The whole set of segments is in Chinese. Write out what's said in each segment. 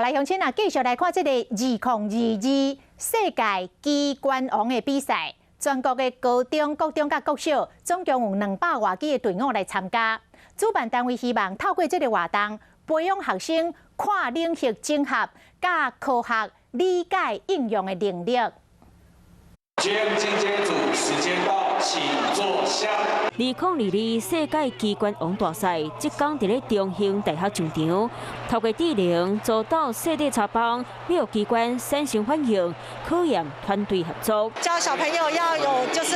来，乡亲啊，继续来看这个2022世界机关王的比赛。全国的高中、国中甲国小，总共有200多支的队伍来参加。主办单位希望透过这个活动，培养学生跨领域整合、甲科学理解应用的能力。进阶组时间到，请坐下。2022世界机关王大赛即天伫咧中兴大学场场，透过智能做到设地查帮，要机关产生反应，考验团队合作。教小朋友要有就是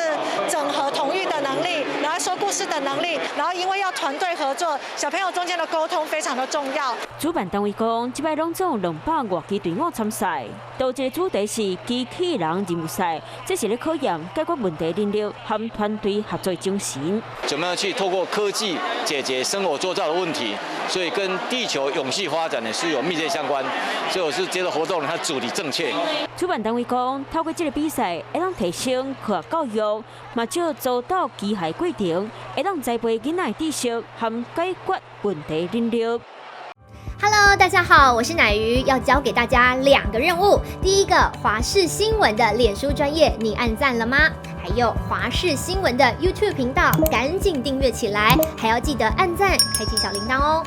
整合统御的能力，然后说故事的能力，然后因为要团队合作，小朋友中间的沟通非常的重要。主办单位讲，即摆拢总200多支队伍参赛，头一个主题是机器人任务赛，这是咧考验解决问题能力和团队合作精神。怎么样去透过科技解决生活周遭的问题？所以跟地球永续发展呢是有密切相关。所以我是觉得活动它主题正确。主办单位讲，透过这个比赛，会让提升科学教育，嘛少遭到机械过程，会让栽培囡仔知识和解决问题能力。Hello， 大家好，我是乃瑜，要教给大家2个任务。第一个，华视新闻的脸书专页，你按赞了吗？还有华视新闻的 YouTube 频道，赶紧订阅起来，还要记得按赞，开启小铃铛哦。